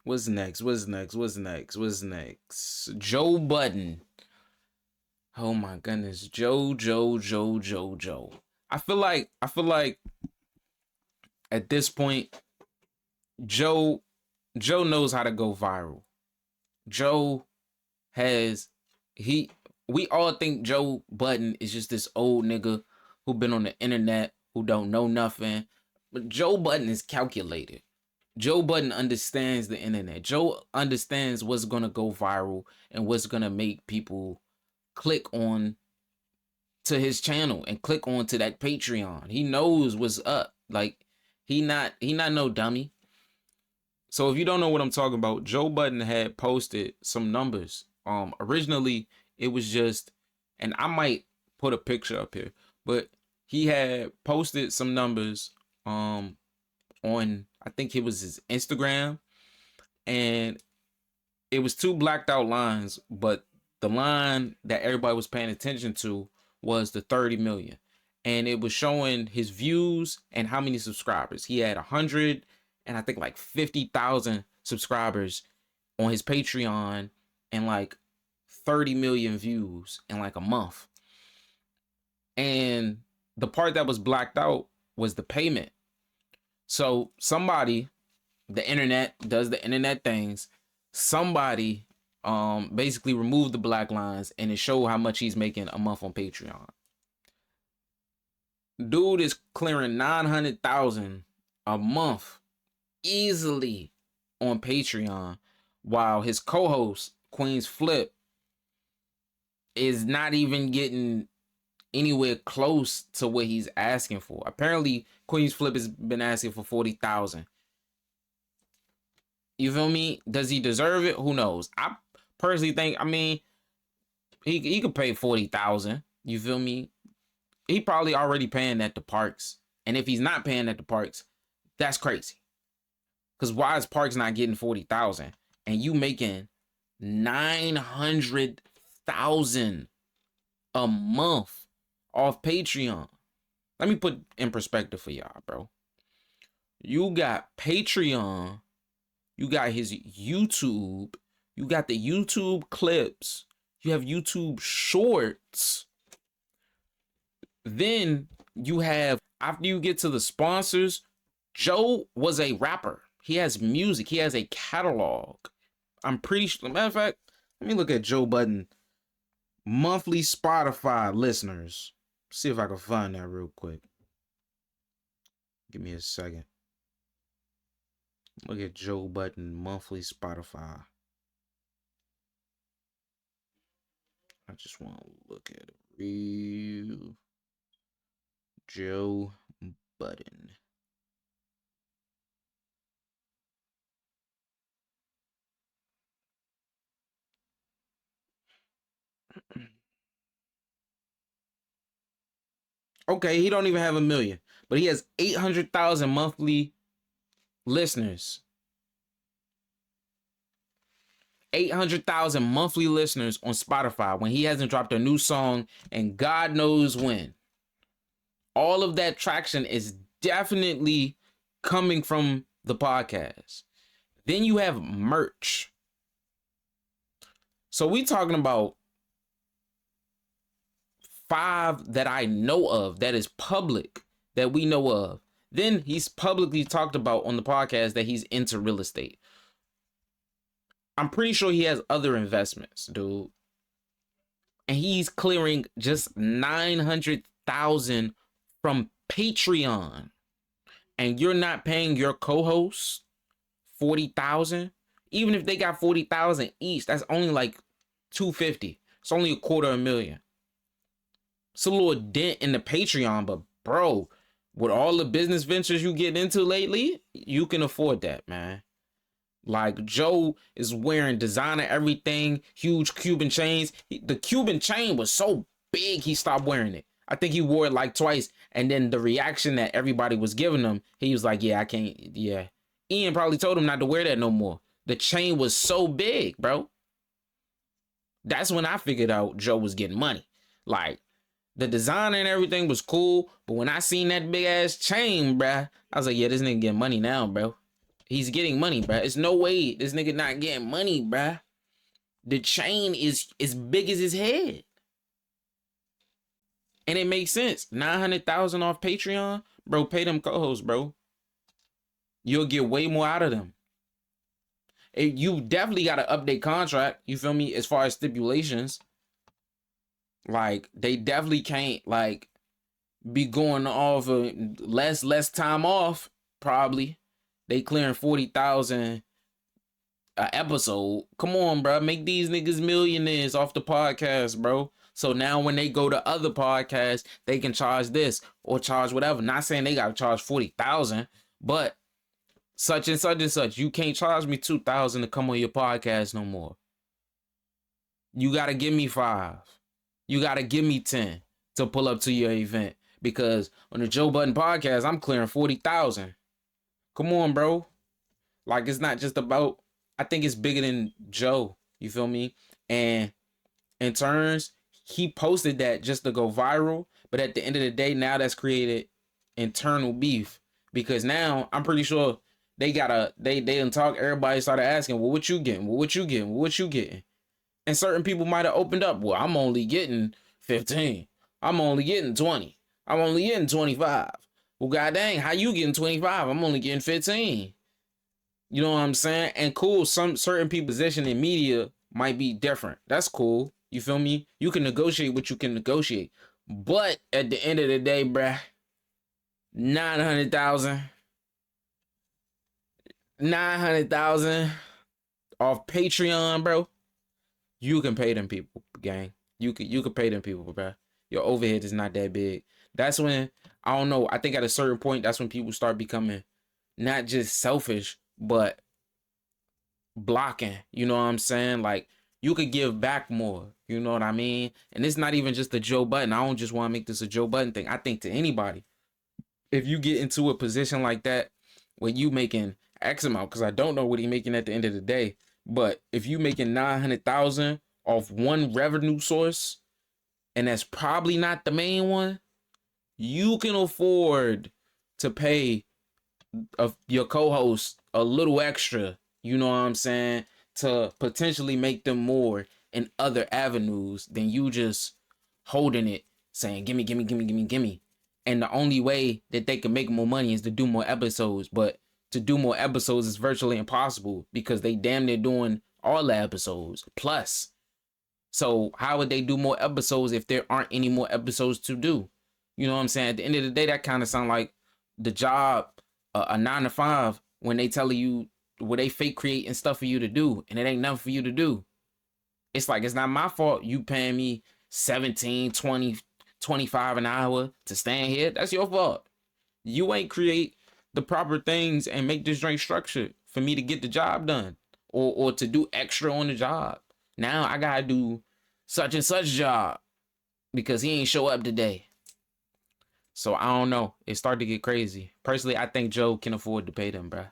What's next? What's next? What's next? What's next? Joe Budden. Oh my goodness. Joe. I feel like at this point, Joe knows how to go viral. Joe has we all think Joe Budden is just this old nigga who been on the internet, who don't know nothing. But Joe Budden is calculated. Joe Budden understands the internet. Joe understands what's gonna go viral and what's gonna make people click on to his channel and click on to that Patreon. He knows what's up. Like he not no dummy. So if you don't know what I'm talking about, Joe Budden had posted some numbers. Originally it was just, and I might put a picture up here, but he had posted some numbers on, I think it was his Instagram, and it was two blacked out lines, but the line that everybody was paying attention to was the 30 million, and it was showing his views and how many subscribers. He had 100 and I think like 50,000 subscribers on his Patreon and like 30 million views in like a month. And the part that was blacked out was the payment. So somebody, the internet does the internet things. Somebody basically removed the black lines and it showed how much he's making a month on Patreon. Dude is clearing 900,000 a month easily on Patreon, while his co-host Queen's Flip is not even getting anywhere close to what he's asking for. Apparently Queen's Flip has been asking for 40,000. You feel me? Does he deserve it? Who knows? I personally think, I mean, he could pay 40,000. You feel me? He probably already paying at the parks. And if he's not paying at the parks, that's crazy. Because why is Parks not getting 40,000 and you making 900,000 a month off Patreon? Let me put in perspective for y'all, bro. You got Patreon, you got his YouTube, you got the YouTube clips, you have YouTube shorts. Then you have, after you get to the sponsors, Joe was a rapper. He has music. He has a catalog. I'm pretty sure. Matter of fact, let me look at Joe Budden monthly Spotify listeners. See if I can find that real quick. Give me a second. Look at Joe Budden monthly Spotify. I just want to look at it real. Joe Budden. Okay, he don't even have 1 million, but he has 800,000 monthly listeners. 800,000 monthly listeners on Spotify when he hasn't dropped a new song and God knows when. All of that traction is definitely coming from the podcast. Then you have merch. So we talking about 5 that I know of, that is public, that we know of. Then he's publicly talked about on the podcast that he's into real estate. I'm pretty sure he has other investments, dude. And he's clearing just 900,000 from Patreon. And you're not paying your co-hosts 40,000. Even if they got 40,000 each, that's only like 250. It's only $250,000. It's a little dent in the Patreon, but bro, with all the business ventures you get into lately, you can afford that, man. Like Joe is wearing designer everything, huge Cuban chains. The Cuban chain was so big, he stopped wearing it. I think he wore it like twice. And then the reaction that everybody was giving him, he was like, yeah, I can't. Yeah. Ian probably told him not to wear that no more. The chain was so big, bro. That's when I figured out Joe was getting money. Like, the designer and everything was cool, but when I seen that big ass chain, bruh, I was like, yeah, this nigga getting money now, bro. He's getting money, bruh. It's no way this nigga not getting money, bruh. The chain is as big as his head. And it makes sense. 900,000 off Patreon, bro. Pay them co-hosts, bro. You'll get way more out of them. You definitely got to update contract. You feel me? As far as stipulations, like they definitely can't like be going off less time off. Probably they clearing 40,000 an episode. Come on, bro. Make these niggas millionaires off the podcast, bro. So now when they go to other podcasts, they can charge this or charge whatever. Not saying they got to charge 40,000, but such and such and such. You can't charge me 2,000 to come on your podcast no more. You got to give me 5. You got to give me 10 to pull up to your event. Because on the Joe Budden podcast, I'm clearing 40,000. Come on, bro. Like, it's not just about, I think it's bigger than Joe. You feel me? And in turns, he posted that just to go viral. But at the end of the day, now that's created internal beef. Because now I'm pretty sure they didn't talk. Everybody started asking, well, what you getting? Well, what you getting? Well, what you getting? And certain people might have opened up. Well, I'm only getting 15. I'm only getting 20. I'm only getting 25. Well, god dang, how you getting 25? I'm only getting 15. You know what I'm saying? And cool, some certain people's position in media might be different. That's cool. You feel me? You can negotiate what you can negotiate. But at the end of the day, bruh, 900,000 off Patreon, bro. You can pay them people, gang. You could pay them people, bro. Your overhead is not that big. That's when, I don't know, I think at a certain point, that's when people start becoming not just selfish, but blocking. You know what I'm saying? Like, you could give back more. You know what I mean? And it's not even just a Joe Budden. I don't just want to make this a Joe Budden thing. I think to anybody, if you get into a position like that, where you making X amount, because I don't know what he making at the end of the day, but if you making 900,000 off one revenue source, and that's probably not the main one, you can afford to pay your co-host a little extra, you know what I'm saying, to potentially make them more in other avenues than you just holding it, saying, gimme, gimme, gimme, gimme, gimme. And the only way that they can make more money is to do more episodes. But to do more episodes is virtually impossible because they damn near doing all the episodes plus. So how would they do more episodes if there aren't any more episodes to do? You know what I'm saying? At the end of the day, that kind of sound like the job, a 9 to 5, when they tell you, where they fake creating stuff for you to do, and it ain't nothing for you to do. It's like, it's not my fault you paying me 17, 20, 25 an hour to stand here. That's your fault. You ain't create the proper things and make this drink structured for me to get the job done, or to do extra on the job. Now I gotta do such and such job because he ain't show up today. So I don't know. It started to get crazy. Personally, I think Joe can afford to pay them, bruh.